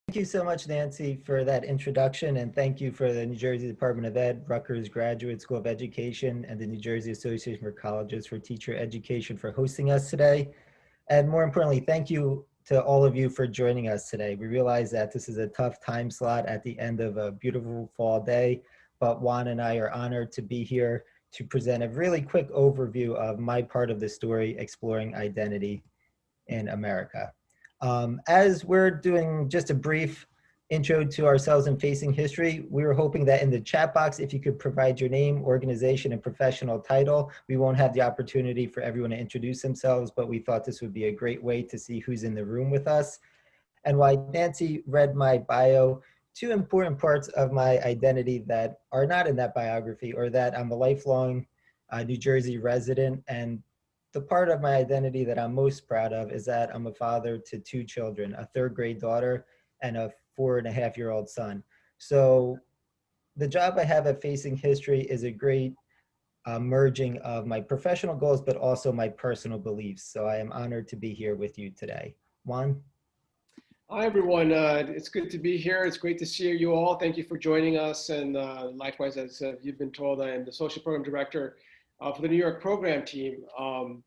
Thank you so much, Nancy, for that introduction, and thank you for the New Jersey Department of Ed, Rutgers Graduate School of Education, and the New Jersey Association for Colleges for Teacher Education for hosting us today. And more importantly, thank you to all of you for joining us today. We realize that this is a tough time slot at the end of a beautiful fall day, but Juan and I are honored to be here to present a really quick overview of my part of the story, exploring identity in America. As we're doing just a brief intro to ourselves and facing history, we were hoping that in the chat box, if you could provide your name, organization, and professional title. We won't have the opportunity for everyone to introduce themselves, but we thought this would be a great way to see who's in the room with us. And while Nancy read my bio, two important parts of my identity that are not in that biography, or that I'm a lifelong New Jersey resident, and the part of my identity that I'm most proud of is that I'm a father to two children, a third grade daughter and a 4.5-year-old son. So the job I have at Facing History is a great merging of my professional goals, but also my personal beliefs. So I am honored to be here with you today. Juan? Hi, everyone. It's good to be here. It's great to see you all. Thank you for joining us. And likewise, as you've been told, I am the Social Program Director for the New York program team.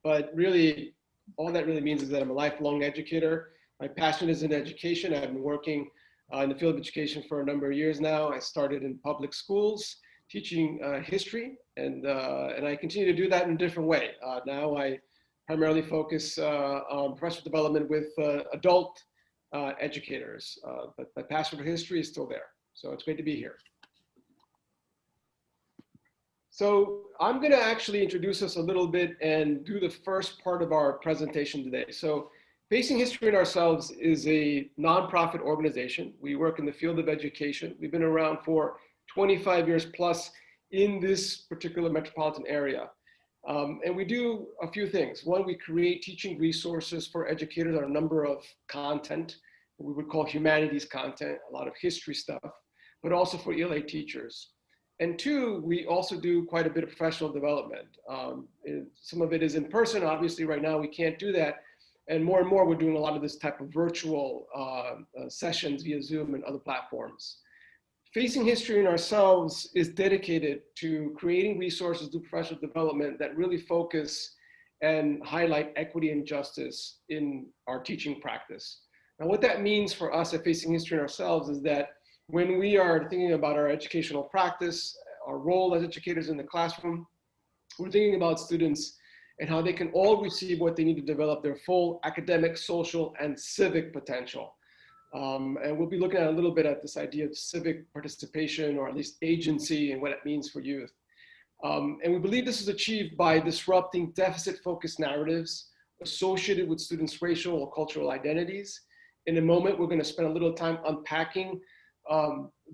But really, all that really means is that I'm a lifelong educator. My passion is in education. I've been working in the field of education for a number of years now. I started in public schools, teaching history, and I continue to do that in a different way. Now I primarily focus on professional development with adult educators, but my passion for history is still there. So it's great to be here. So I'm going to actually introduce us a little bit and do the first part of our presentation today. So Facing History in Ourselves is a nonprofit organization. We work in the field of education. We've been around for 25 years plus in this particular metropolitan area. And we do a few things. One, we create teaching resources for educators on a number of content, what we would call humanities content, a lot of history stuff, but also for ELA teachers. And two, we also do quite a bit of professional development. Some of it is in person. Obviously, right now we can't do that. And more we're doing a lot of this type of virtual sessions via Zoom and other platforms. Facing History in Ourselves is dedicated to creating resources through professional development that really focus and highlight equity and justice in our teaching practice. Now, what that means for us at Facing History in Ourselves is that when we are thinking about our educational practice, our role as educators in the classroom, we're thinking about students and how they can all receive what they need to develop their full academic, social, and civic potential. And we'll be looking at a little bit at this idea of civic participation, or at least agency, and what it means for youth. And we believe this is achieved by disrupting deficit-focused narratives associated with students' racial or cultural identities. In a moment, we're going to spend a little time unpacking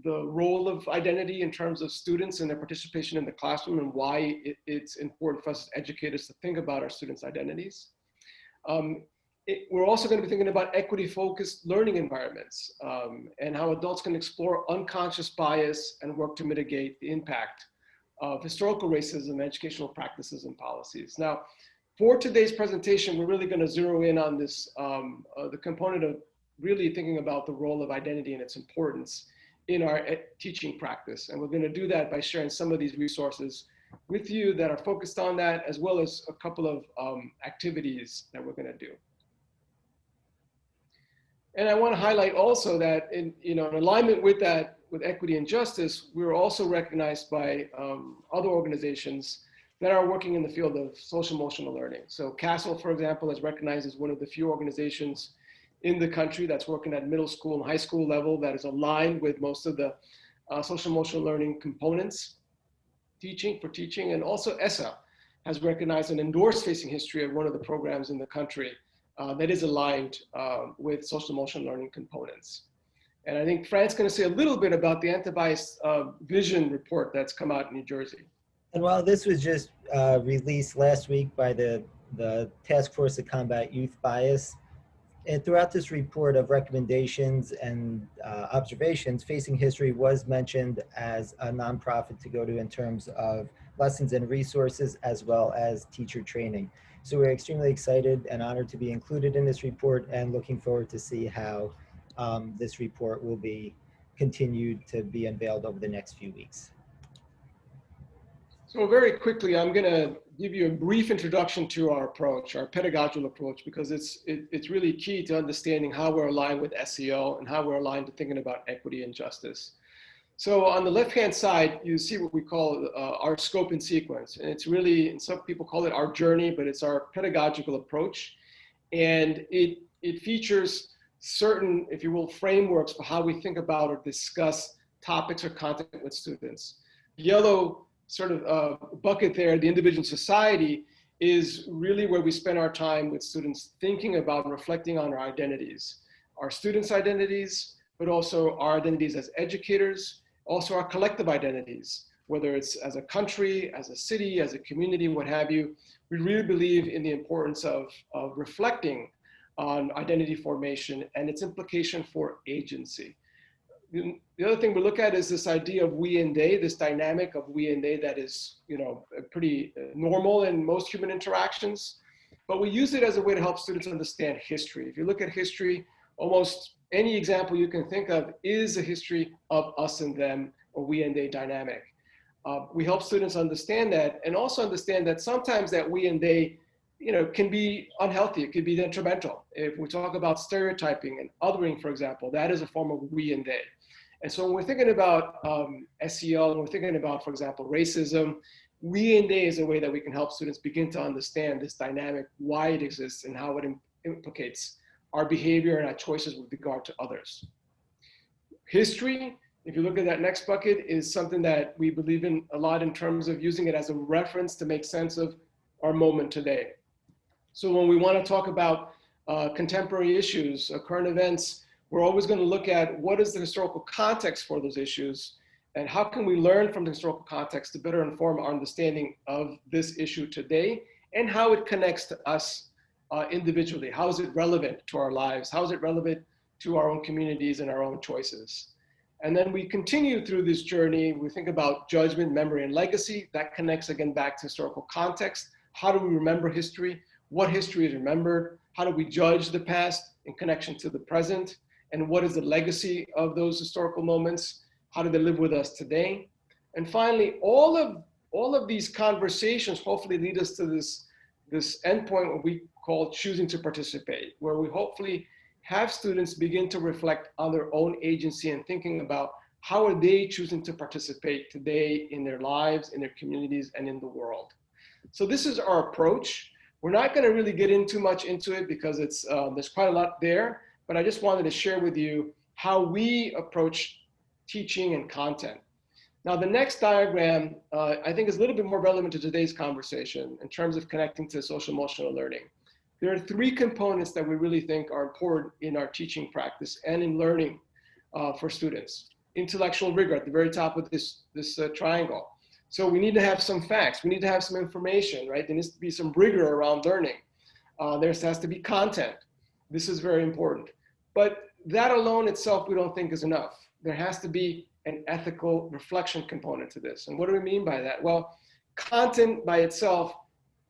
the role of identity in terms of students and their participation in the classroom, and why it's important for us as educators to think about our students' identities. We're also going to be thinking about equity-focused learning environments and how adults can explore unconscious bias and work to mitigate the impact of historical racism, educational practices, and policies. Now, for today's presentation, we're really going to zero in on this, the component of really thinking about the role of identity and its importance in our teaching practice. And we're going to do that by sharing some of these resources with you that are focused on that, as well as a couple of activities that we're going to do. And I want to highlight also that in alignment with that, with equity and justice, we're also recognized by other organizations that are working in the field of social emotional learning. So CASEL, for example, is recognized as one of the few organizations in the country that's working at middle school and high school level that is aligned with most of the social emotional learning components, teaching. And also ESSA has recognized and endorsed Facing History as one of the programs in the country that is aligned with social emotional learning components. And I think Fran's going to say a little bit about the anti-bias vision report that's come out in New Jersey. And while this was just released last week by the Task Force to Combat Youth Bias, and throughout this report of recommendations and observations, Facing History was mentioned as a nonprofit to go to in terms of lessons and resources, as well as teacher training. So we're extremely excited and honored to be included in this report, and looking forward to see how this report will be continued to be unveiled over the next few weeks. So very quickly, I'm going to give you a brief introduction to our approach, our pedagogical approach, because it's really key to understanding how we're aligned with SEL and how we're aligned to thinking about equity and justice. So on the left-hand side, you see what we call our scope and sequence. And it's really, and some people call it our journey, but it's our pedagogical approach. And it features certain, if you will, frameworks for how we think about or discuss topics or content with students. The yellow sort of bucket there, the individual society, is really where we spend our time with students thinking about and reflecting on our identities, our students' identities, but also our identities as educators, also our collective identities, whether it's as a country, as a city, as a community, what have you. We really believe in the importance of reflecting on identity formation and its implication for agency. The other thing we look at is this idea of we and they, this dynamic of we and they that is, pretty normal in most human interactions, but we use it as a way to help students understand history. If you look at history, almost any example you can think of is a history of us and them or we and they dynamic. We help students understand that and also understand that sometimes that we and they can be unhealthy. It could be detrimental. If we talk about stereotyping and othering, for example, that is a form of we and they. And so when we're thinking about SEL, and we're thinking about, for example, racism, we and they is a way that we can help students begin to understand this dynamic, why it exists and how it implicates our behavior and our choices with regard to others. History, if you look at that next bucket, is something that we believe in a lot in terms of using it as a reference to make sense of our moment today. So when we want to talk about contemporary issues, current events, we're always going to look at what is the historical context for those issues and how can we learn from the historical context to better inform our understanding of this issue today and how it connects to us individually. How is it relevant to our lives? How is it relevant to our own communities and our own choices? And then we continue through this journey. We think about judgment, memory, and legacy. That connects again back to historical context. How do we remember history? What history is remembered? How do we judge the past in connection to the present? And what is the legacy of those historical moments? How do they live with us today? And finally, all of these conversations hopefully lead us to this endpoint what we call choosing to participate, where we hopefully have students begin to reflect on their own agency and thinking about how are they choosing to participate today in their lives, in their communities, and in the world. So this is our approach. We're not going to really get in too much into it because it's there's quite a lot there, but I just wanted to share with you how we approach teaching and content. Now, the next diagram, I think is a little bit more relevant to today's conversation in terms of connecting to social emotional learning. There are three components that we really think are important in our teaching practice and in learning for students. Intellectual rigor at the very top of this triangle. So we need to have some facts. We need to have some information, right? There needs to be some rigor around learning. There has to be content. This is very important. But that alone itself, we don't think is enough. There has to be an ethical reflection component to this. And what do we mean by that? Well, content by itself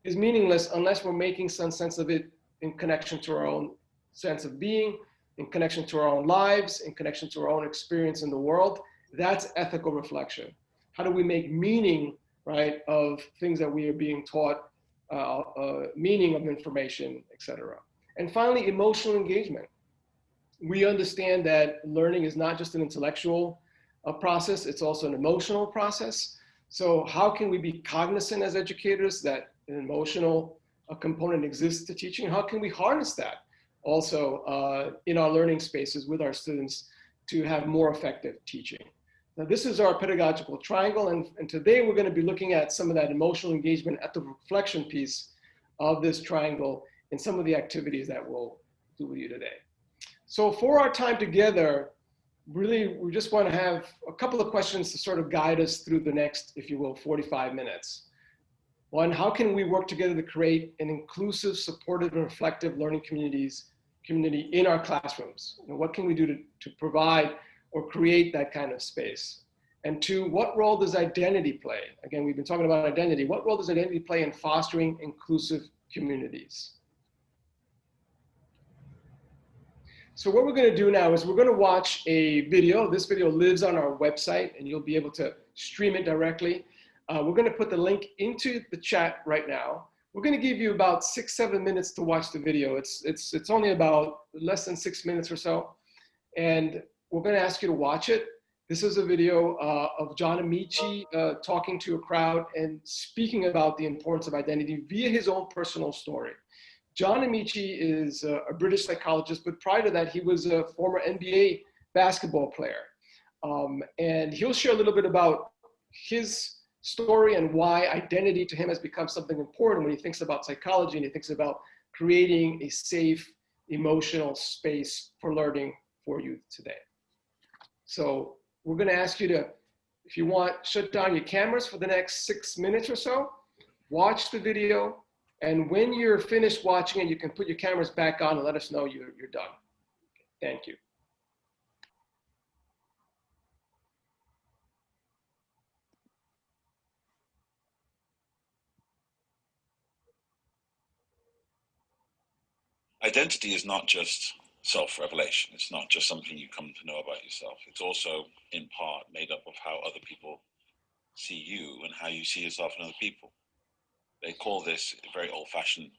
is meaningless unless we're making some sense of it in connection to our own sense of being, in connection to our own lives, in connection to our own experience in the world. That's ethical reflection. How do we make meaning, right, of things that we are being taught, meaning of information, et cetera. And finally, emotional engagement. We understand that learning is not just an intellectual process, it's also an emotional process. So how can we be cognizant as educators that an emotional component exists to teaching? How can we harness that also in our learning spaces with our students to have more effective teaching? Now, this is our pedagogical triangle, and today we're going to be looking at some of that emotional engagement at the reflection piece of this triangle and some of the activities that we'll do with you today. So for our time together, really, we just want to have a couple of questions to sort of guide us through the next, if you will, 45 minutes. One, how can we work together to create an inclusive, supportive, and reflective learning community in our classrooms? And what can we do to provide or create that kind of space? And two, what role does identity play? Again, we've been talking about identity. What role does identity play in fostering inclusive communities? So what we're going to do now is we're going to watch a video. This video lives on our website, and you'll be able to stream it directly. We're going to put the link into the chat right now. We're going to give you about 6-7 minutes to watch the video. It's only about less than 6 minutes or so. And we're going to ask you to watch it. This is a video of John Amici talking to a crowd and speaking about the importance of identity via his own personal story. John Amici is a British psychologist, but prior to that, he was a former NBA basketball player. And he'll share a little bit about his story and why identity to him has become something important when he thinks about psychology and he thinks about creating a safe, emotional space for learning for youth today. So we're going to ask you to, if you want, shut down your cameras for the next 6 minutes or so, watch the video, and when you're finished watching it, you can put your cameras back on and let us know you're done. Thank you. Identity is not just self-revelation. It's not just something you come to know about yourself. It's also, in part, made up of how other people see you and how you see yourself in other people. They call this a very old-fashioned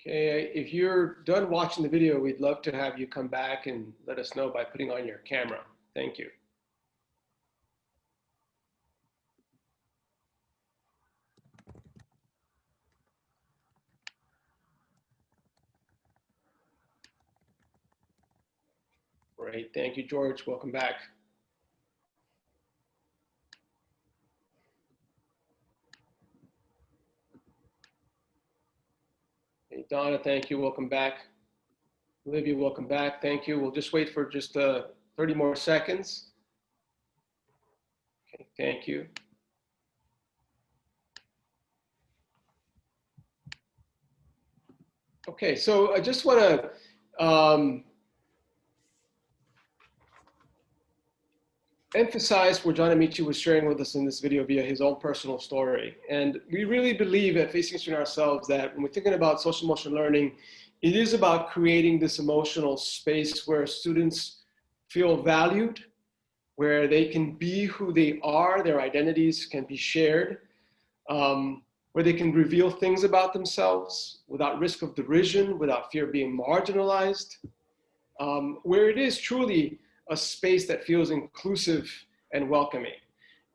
Okay, if you're done watching the video, we'd love to have you come back and let us know by putting on your camera. Thank you. Great, thank you, George. Welcome back. Hey, Donna, thank you. Welcome back. Olivia, welcome back. Thank you. We'll just wait for just 30 more seconds. Okay, thank you. Okay, so I just want to emphasize what John Amici was sharing with us in this video via his own personal story. And we really believe at Facing History in Ourselves that when we're thinking about social emotional learning, it is about creating this emotional space where students feel valued, where they can be who they are, their identities can be shared, where they can reveal things about themselves without risk of derision, without fear of being marginalized, where it is truly a space that feels inclusive and welcoming.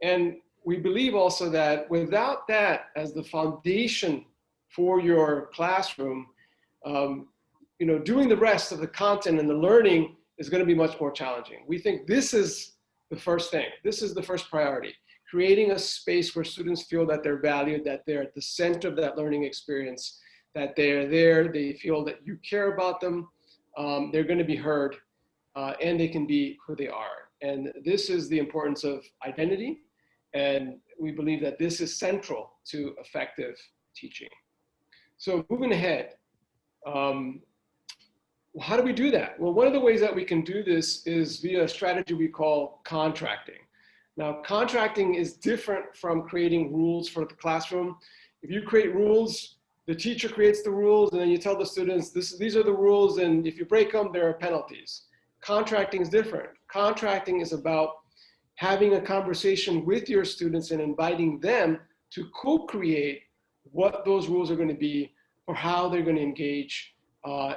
And we believe also that without that as the foundation for your classroom, doing the rest of the content and the learning is going to be much more challenging. We think this is the first thing. This is the first priority. Creating a space where students feel that they're valued, that they're at the center of that learning experience, that they're there, they feel that you care about them, they're going to be heard, and they can be who they are. And this is the importance of identity. And we believe that this is central to effective teaching. So moving ahead, how do we do that? Well, one of the ways that we can do this is via a strategy we call contracting. Now, contracting is different from creating rules for the classroom. If you create rules, the teacher creates the rules, and then you tell the students, these are the rules, and if you break them, there are penalties. Contracting is different. Contracting is about having a conversation with your students and inviting them to co-create what those rules are going to be or how they're going to engage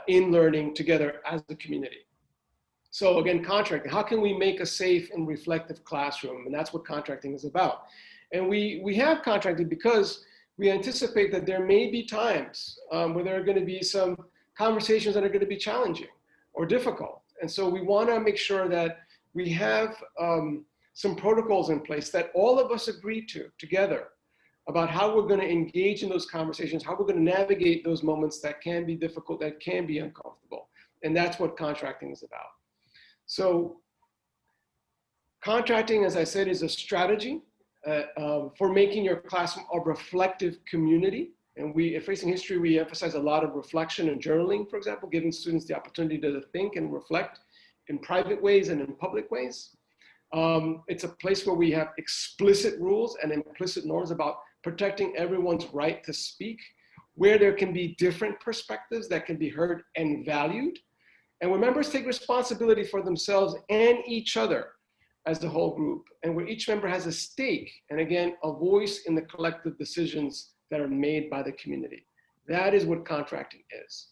in learning together as a community. So again, contracting, how can we make a safe and reflective classroom? And that's what contracting is about. And we have contracted because we anticipate that there may be times where there are going to be some conversations that are going to be challenging or difficult. And so we want to make sure that we have some protocols in place that all of us agree to together about how we're going to engage in those conversations, how we're going to navigate those moments that can be difficult, that can be uncomfortable. And that's what contracting is about. So contracting, as I said, is a strategy for making your classroom a reflective community. And we, at Facing History, we emphasize a lot of reflection and journaling, for example, giving students the opportunity to think and reflect in private ways and in public ways. It's a place where we have explicit rules and implicit norms about protecting everyone's right to speak, where there can be different perspectives that can be heard and valued, and where members take responsibility for themselves and each other as the whole group, and where each member has a stake, and again, a voice in the collective decisions that are made by the community. That is what contracting is.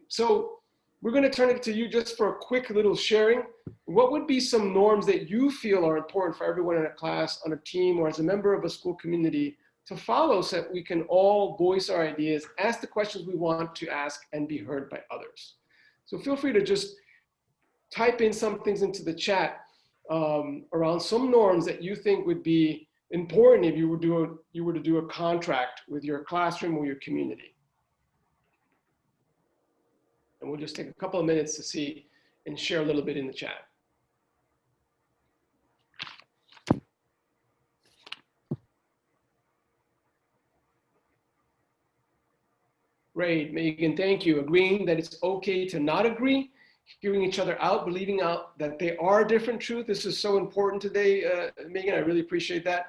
So we're going to turn it to you just for a quick little sharing. What would be some norms that you feel are important for everyone in a class, on a team, or as a member of a school community to follow so that we can all voice our ideas, ask the questions we want to ask, and be heard by others? So feel free to just type in some things into the chat around some norms that you think would be important if you were to do a contract with your classroom or your community. And we'll just take a couple of minutes to see and share a little bit in the chat. Great, Megan, thank you. Agreeing that it's okay to not agree, hearing each other out, believing out that they are different truth. This is so important today, Megan, I really appreciate that.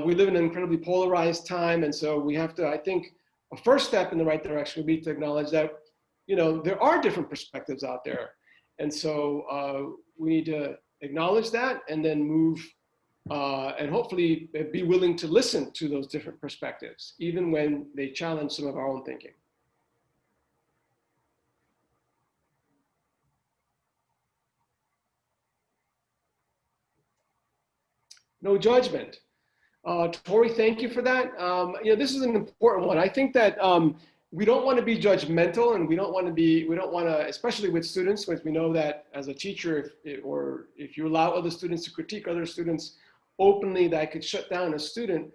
We live in an incredibly polarized time, and so we have to, I think, a first step in the right direction would be to acknowledge that, you know, there are different perspectives out there. And so we need to acknowledge that and then move and hopefully be willing to listen to those different perspectives, even when they challenge some of our own thinking. no judgment. Tori, thank you for that. This is an important one. I think that we don't want to be judgmental, and we don't want to, especially with students, because we know that as a teacher, if you allow other students to critique other students openly, that could shut down a student.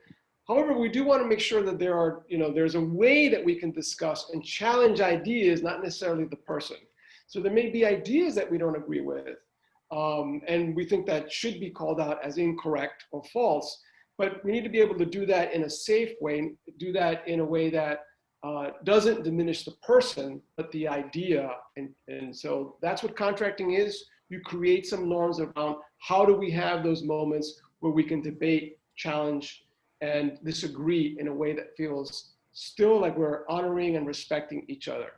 However, we do want to make sure that there's a way that we can discuss and challenge ideas, not necessarily the person. So there may be ideas that we don't agree with, and we think that should be called out as incorrect or false. But we need to be able to do that in a safe way, do that in a way that doesn't diminish the person, but the idea. And so that's what contracting is. You create some norms around how do we have those moments where we can debate, challenge, and disagree in a way that feels still like we're honoring and respecting each other.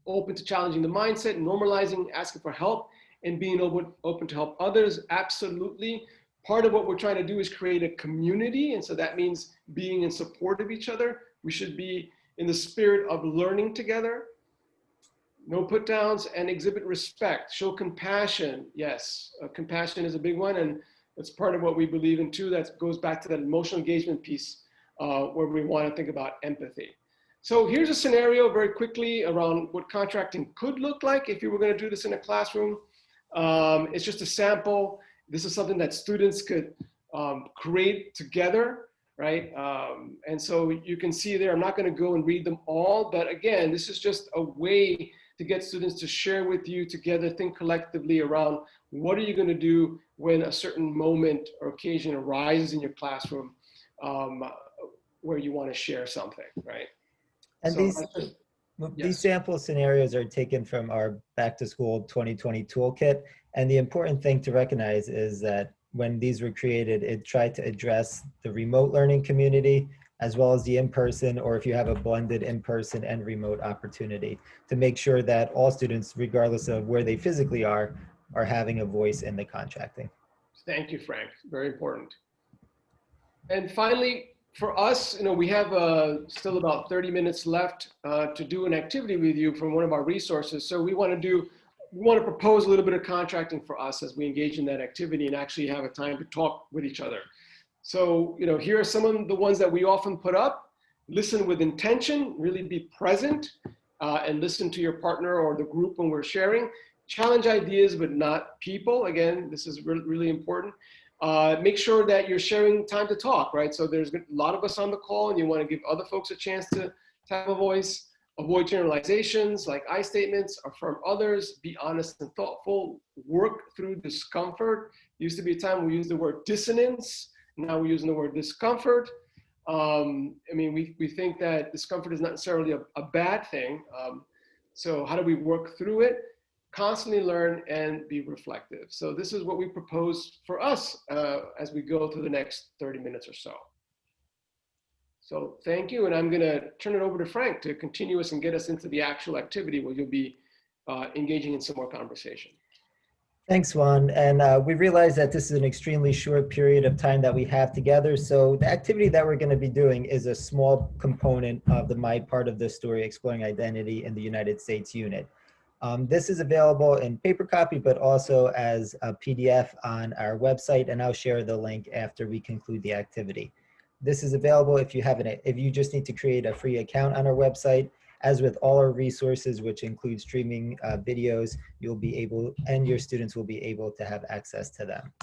Open to challenging the mindset, normalizing, asking for help, and being open to help others, absolutely. Part of what we're trying to do is create a community, and so that means being in support of each other. We should be in the spirit of learning together. No put downs, and exhibit respect. Show compassion. Yes, compassion is a big one, and it's part of what we believe in too. That goes back to that emotional engagement piece where we want to think about empathy. So here's a scenario very quickly around what contracting could look like if you were going to do this in a classroom. It's just a sample. This is something that students could create together, right? And so you can see there, I'm not going to go and read them all, but again, this is just a way to get students to share with you together, think collectively around what are you going to do when a certain moment or occasion arises in your classroom where you want to share something, right? And So these sample scenarios are taken from our Back to School 2020 toolkit. And the important thing to recognize is that when these were created, it tried to address the remote learning community as well as the in-person, or if you have a blended in-person and remote opportunity, to make sure that all students, regardless of where they physically are having a voice in the contracting. Thank you, Frank. Very important. And finally, for us, we have still about 30 minutes left to do an activity with you from one of our resources. So we want to propose a little bit of contracting for us as we engage in that activity and actually have a time to talk with each other. So, here are some of the ones that we often put up. Listen with intention, really be present, and listen to your partner or the group when we're sharing. Challenge ideas, but not people. Again, this is really important. Make sure that you're sharing time to talk, right? So there's a lot of us on the call and you want to give other folks a chance to have a voice. Avoid generalizations like I statements, affirm others, be honest and thoughtful, work through discomfort. Used to be a time we used the word dissonance. Now we're using the word discomfort. We think that discomfort is not necessarily a bad thing. So how do we work through it? Constantly learn and be reflective. So this is what we propose for us as we go through the next 30 minutes or so. So thank you, and I'm gonna turn it over to Frank to continue us and get us into the actual activity where you'll be engaging in some more conversation. Thanks, Juan. And we realize that this is an extremely short period of time that we have together. So the activity that we're going to be doing is a small component of the My Part of the Story Exploring Identity in the United States unit. This is available in paper copy, but also as a PDF on our website, and I'll share the link after we conclude the activity. This is available if you just need to create a free account on our website. As with all our resources, which include streaming videos, you'll be able, and your students will be able to have access to them.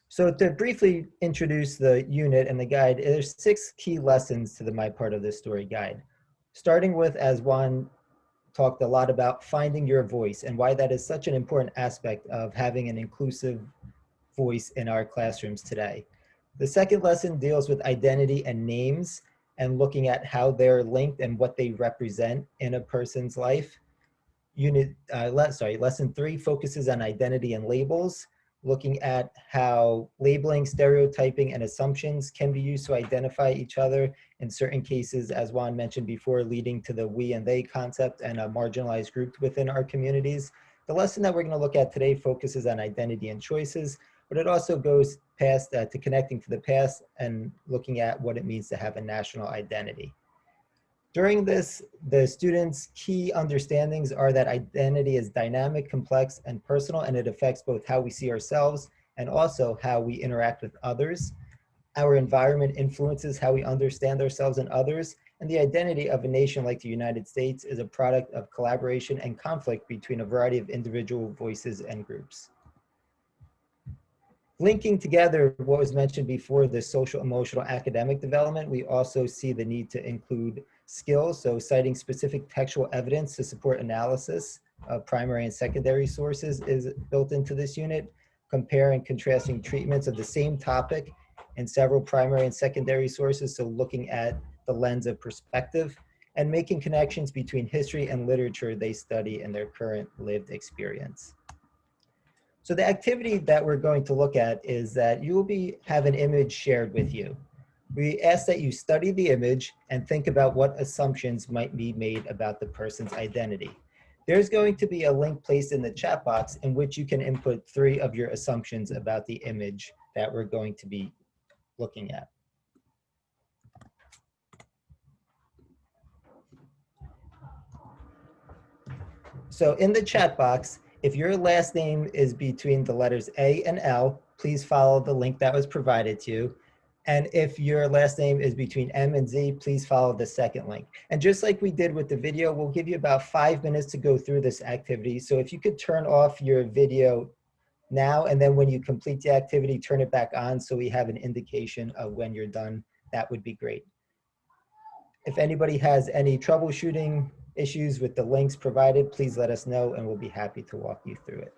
So to briefly introduce the unit and the guide, there's 6 key lessons to the My Part of the Story guide. Starting with, as Juan talked a lot about, finding your voice and why that is such an important aspect of having an inclusive voice in our classrooms today. The second lesson deals with identity and names, and looking at how they're linked and what they represent in a person's life. Lesson 3 focuses on identity and labels, looking at how labeling, stereotyping, and assumptions can be used to identify each other in certain cases, as Juan mentioned before, leading to the we and they concept and a marginalized group within our communities. The lesson that we're going to look at today focuses on identity and choices, but it also goes past to connecting to the past and looking at what it means to have a national identity. During this, the students' key understandings are that identity is dynamic, complex, and personal, and it affects both how we see ourselves and also how we interact with others. Our environment influences how we understand ourselves and others, and the identity of a nation like the United States is a product of collaboration and conflict between a variety of individual voices and groups. Linking together what was mentioned before, the social, emotional, academic development, we also see the need to include skills, so citing specific textual evidence to support analysis of primary and secondary sources is built into this unit. Compare and contrasting treatments of the same topic in several primary and secondary sources, so looking at the lens of perspective, and making connections between history and literature they study and their current lived experience. So the activity that we're going to look at is that you will have an image shared with you. We ask that you study the image and think about what assumptions might be made about the person's identity. There's going to be a link placed in the chat box in which you can input 3 of your assumptions about the image that we're going to be looking at. So in the chat box, if your last name is between the letters A and L, please follow the link that was provided to you. And if your last name is between M and Z, please follow the second link. And just like we did with the video, we'll give you about 5 minutes to go through this activity. So if you could turn off your video now, and then when you complete the activity, turn it back on so we have an indication of when you're done, that would be great. If anybody has any troubleshooting issues with the links provided, please let us know and we'll be happy to walk you through it.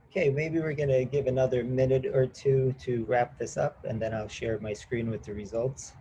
Okay, maybe we're gonna give another minute or two to wrap this up and then I'll share my screen with the results.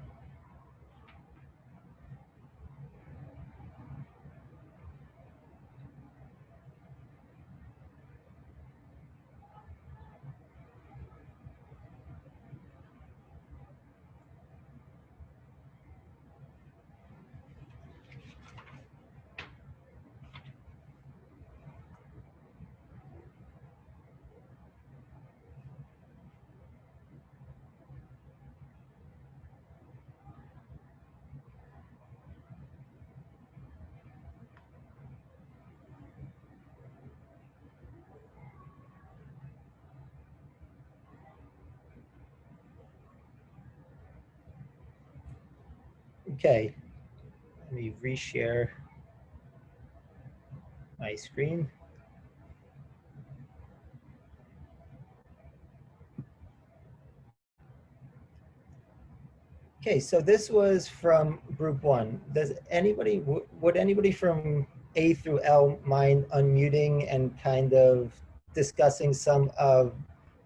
Okay, let me reshare my screen. Okay, so this was from group one. Does anybody, would anybody from A through L mind unmuting and kind of discussing some of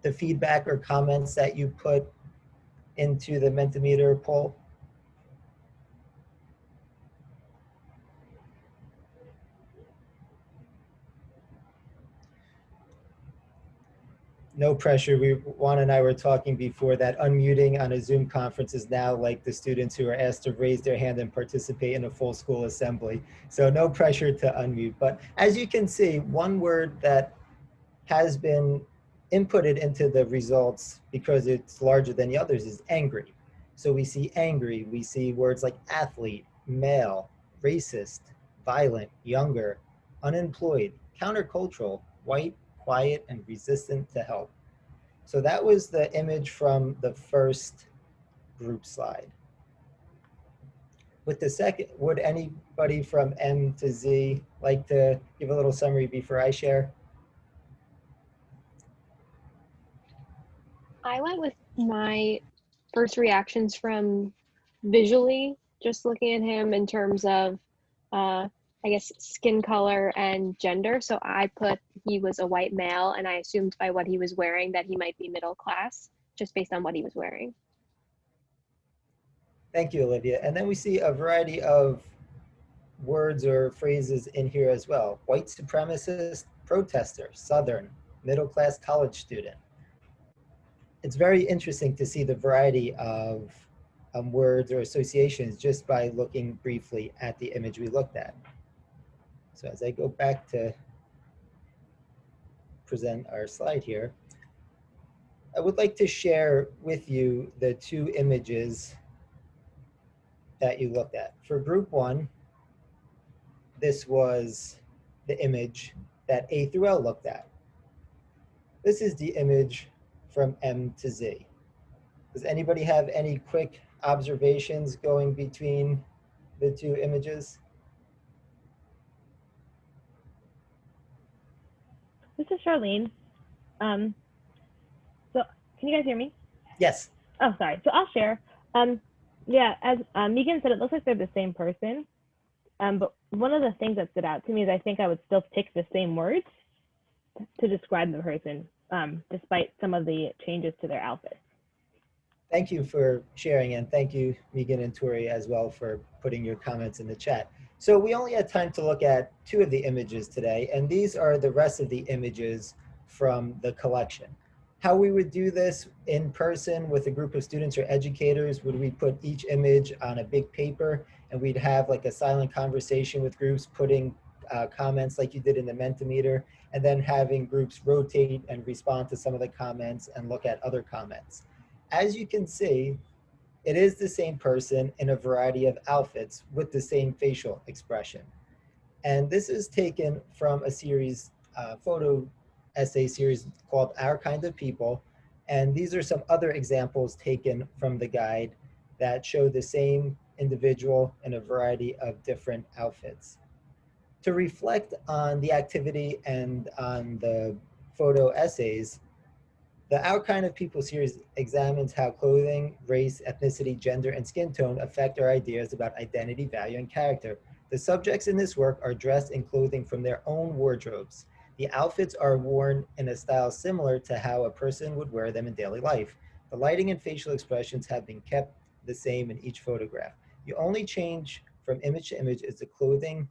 the feedback or comments that you put into the Mentimeter poll? No pressure. Juan and I were talking before that unmuting on a Zoom conference is now like the students who are asked to raise their hand and participate in a full school assembly. So no pressure to unmute. But as you can see, one word that has been inputted into the results because it's larger than the others is angry. So we see angry, we see words like athlete, male, racist, violent, younger, unemployed, countercultural, white, quiet, and resistant to help. So that was the image from the first group slide. With the second, would anybody from M to Z like to give a little summary before I share? I went with my first reactions from visually, just looking at him in terms of, I guess, skin color and gender. So I put he was a white male, and I assumed by what he was wearing that he might be middle class, just based on what he was wearing. Thank you, Olivia. And then we see a variety of words or phrases in here as well. White supremacist, protester, Southern, middle-class college student. It's very interesting to see the variety of words or associations just by looking briefly at the image we looked at. So as I go back to present our slide here, I would like to share with you the two images that you looked at. For group one, this was the image that A through L looked at. This is the image from M to Z. Does anybody have any quick observations going between the two images? This is Charlene. So can you guys hear me? Yes. Oh, sorry. So I'll share. Yeah, as Megan said, it looks like they're the same person. But one of the things that stood out to me is I think I would still pick the same words to describe the person, despite some of the changes to their outfit. Thank you for sharing, and thank you, Megan and Tori, as well for putting your comments in the chat. So we only had time to look at two of the images today, and these are the rest of the images from the collection. How we would do this in person with a group of students or educators, would we put each image on a big paper, and we'd have like a silent conversation with groups putting comments like you did in the Mentimeter, and then having groups rotate and respond to some of the comments and look at other comments. As you can see, it is the same person in a variety of outfits with the same facial expression. And this is taken from a series, photo essay series called Our Kind of People. And these are some other examples taken from the guide that show the same individual in a variety of different outfits. To reflect on the activity and on the photo essays, the Our Kind of People series examines how clothing, race, ethnicity, gender, and skin tone affect our ideas about identity, value, and character. The subjects in this work are dressed in clothing from their own wardrobes. The outfits are worn in a style similar to how a person would wear them in daily life. The lighting and facial expressions have been kept the same in each photograph. The only change from image to image is the clothing,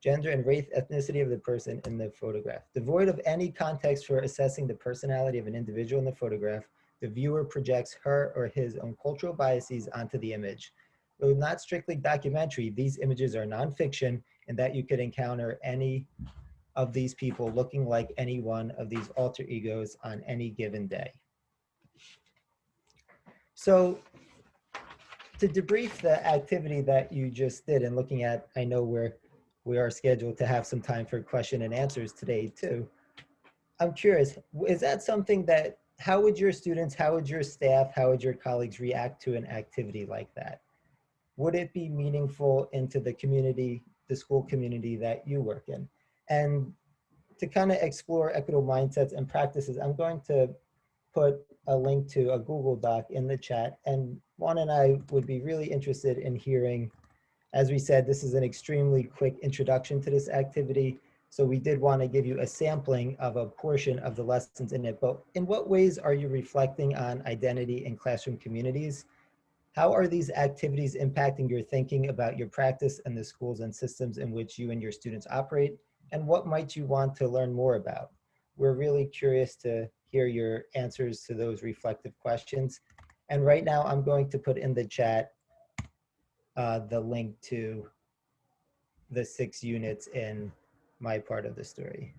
gender, and race, ethnicity of the person in the photograph. Devoid of any context for assessing the personality of an individual in the photograph, the viewer projects her or his own cultural biases onto the image. Though not strictly documentary, these images are nonfiction in that you could encounter any of these people looking like any one of these alter egos on any given day. So to debrief the activity that you just did and looking at, I know we are scheduled to have some time for question and answers today too. I'm curious, is that something that, how would your students, how would your staff, how would your colleagues react to an activity like that? Would it be meaningful into the community, the school community that you work in? And to kind of explore equitable mindsets and practices, I'm going to put a link to a Google Doc in the chat. And Juan and I would be really interested in hearing, as we said, this is an extremely quick introduction to this activity. So we did want to give you a sampling of a portion of the lessons in it. But in what ways are you reflecting on identity in classroom communities? How are these activities impacting your thinking about your practice and the schools and systems in which you and your students operate? And what might you want to learn more about? We're really curious to hear your answers to those reflective questions. And right now I'm going to put in the chat the link to the 6 units in my part of the story.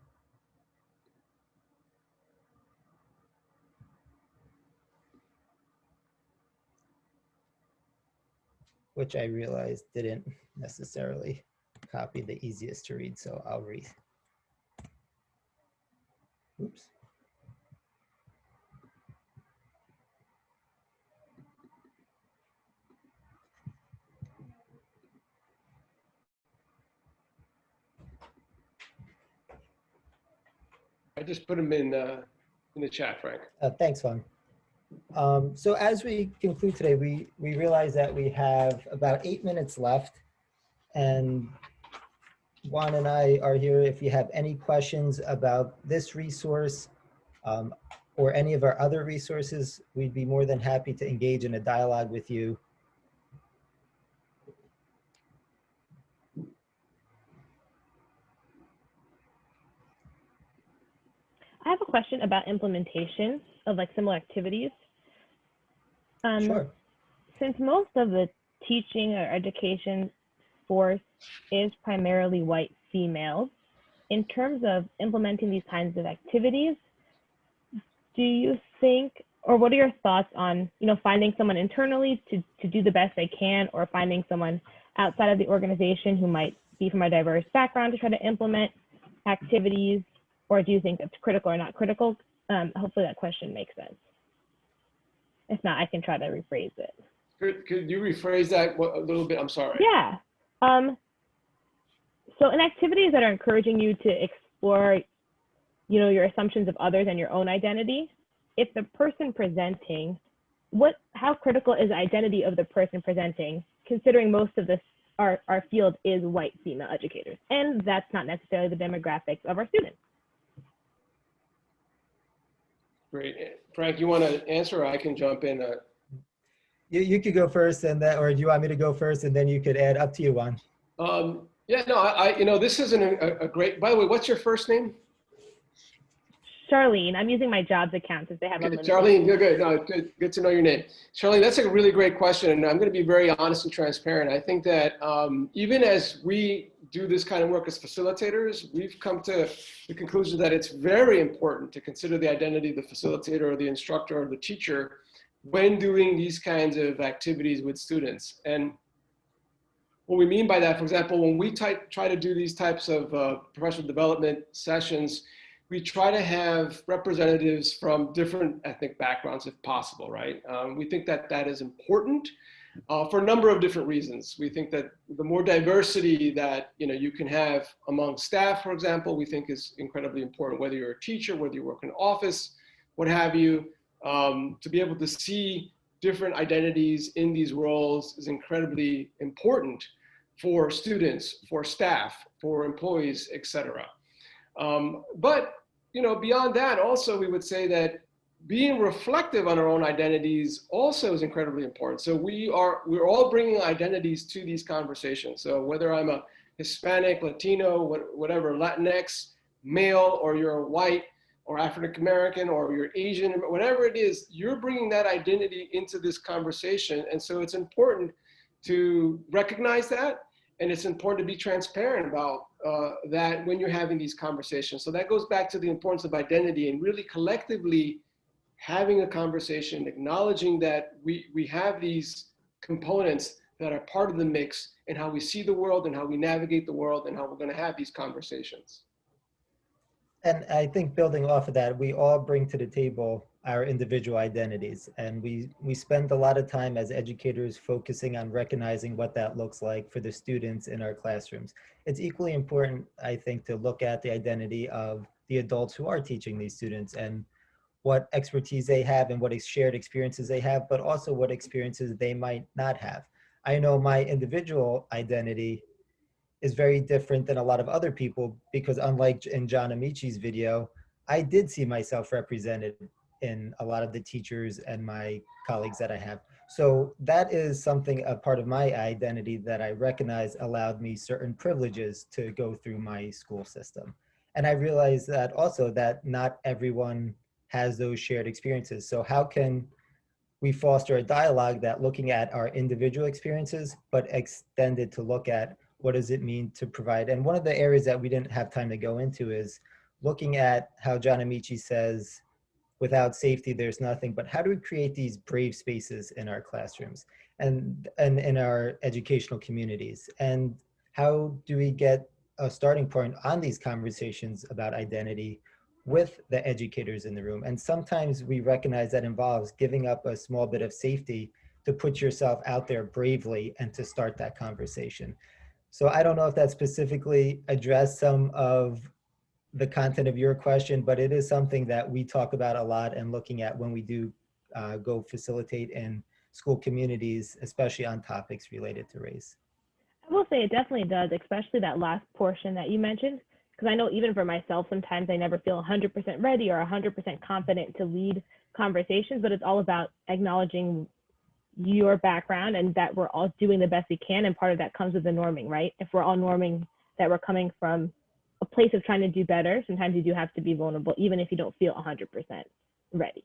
Which I realized didn't necessarily copy the easiest to read, so I'll read. Oops. I just put them in the chat, Frank. Thanks, Juan. So as we conclude today, we realize that we have about 8 minutes left, and Juan and I are here if you have any questions about this resource or any of our other resources. We'd be more than happy to engage in a dialogue with you. I have a question about implementation of like similar activities. Sure. Since most of the teaching or education force is primarily white females, in terms of implementing these kinds of activities, do you think, or what are your thoughts on, finding someone internally to do the best they can, or finding someone outside of the organization who might be from a diverse background to try to implement activities? Or do you think it's critical or not critical? Hopefully that question makes sense. If not, I can try to rephrase it. Could you rephrase that a little bit? I'm sorry. Yeah. So in activities that are encouraging you to explore, your assumptions of others and your own identity, if the person presenting, how critical is the identity of the person presenting, considering most of this, our field is white female educators, and that's not necessarily the demographics of our students. Great. Frank, you want to answer, or I can jump in? You could go first, and then, or do you want me to go first, and then you could add? Up to you, Juan. Yeah, no, this isn't a great. By the way, what's your first name? Charlene. I'm using my jobs account since they have unlimited. Charlene, you're good. No, good to know your name. Charlene, that's a really great question, and I'm going to be very honest and transparent. I think that even as we do this kind of work as facilitators, we've come to the conclusion that it's very important to consider the identity of the facilitator or the instructor or the teacher when doing these kinds of activities with students. And what we mean by that, for example, when we try to do these types of professional development sessions, we try to have representatives from different ethnic backgrounds if possible, right? We think that that is important for a number of different reasons. We think that the more diversity that you can have among staff, for example, we think is incredibly important, whether you're a teacher, whether you work in an office, what have you, to be able to see different identities in these roles is incredibly important for students, for staff, for employees, etc. But beyond that, also we would say that being reflective on our own identities also is incredibly important. So we're all bringing identities to these conversations. So whether I'm a Hispanic, Latino, whatever, Latinx, male, or you're white, or African American, or you're Asian, whatever it is, you're bringing that identity into this conversation. And so it's important to recognize that, and it's important to be transparent about that when you're having these conversations. So that goes back to the importance of identity and really collectively having a conversation, acknowledging that we have these components that are part of the mix and how we see the world and how we navigate the world and how we're going to have these conversations. And I think building off of that, we all bring to the table our individual identities. And we spend a lot of time as educators focusing on recognizing what that looks like for the students in our classrooms. It's equally important, I think, to look at the identity of the adults who are teaching these students and what expertise they have and what shared experiences they have, but also what experiences they might not have. I know my individual identity is very different than a lot of other people because unlike in John Amici's video, I did see myself represented in a lot of the teachers and my colleagues that I have. So that is something, a part of my identity that I recognize allowed me certain privileges to go through my school system. And I realized that also that not everyone has those shared experiences. So how can we foster a dialogue that looking at our individual experiences, but extended to look at what does it mean to provide. And one of the areas that we didn't have time to go into is looking at how John Amici says, without safety, there's nothing, but how do we create these brave spaces in our classrooms and in our educational communities? And how do we get a starting point on these conversations about identity with the educators in the room? And sometimes we recognize that involves giving up a small bit of safety to put yourself out there bravely and to start that conversation. So I don't know if that specifically addressed some of the content of your question, but it is something that we talk about a lot and looking at when we do go facilitate in school communities, especially on topics related to race. I will say it definitely does, especially that last portion that you mentioned, because I know even for myself, sometimes I never feel 100% ready or 100% confident to lead conversations, but it's all about acknowledging your background and that we're all doing the best we can. And part of that comes with the norming, right? If we're all norming that we're coming from a place of trying to do better, sometimes you do have to be vulnerable, even if you don't feel 100% ready.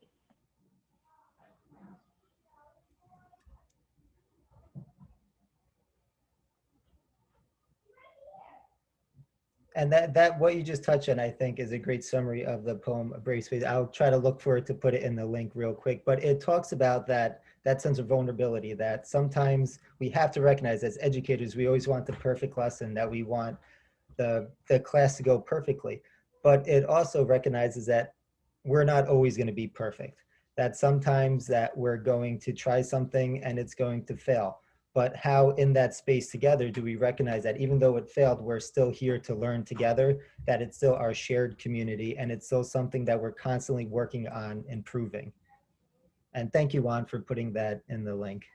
And that what you just touched on, I think, is a great summary of the poem, A Brave Space. I'll try to look for it to put it in the link real quick, but it talks about that sense of vulnerability that sometimes we have to recognize as educators, we always want the perfect lesson, that we want the class to go perfectly. But it also recognizes that we're not always going to be perfect, that sometimes that we're going to try something and it's going to fail. But how in that space together do we recognize that even though it failed, we're still here to learn together, that it's still our shared community and it's still something that we're constantly working on improving. And thank you, Juan, for putting that in the link.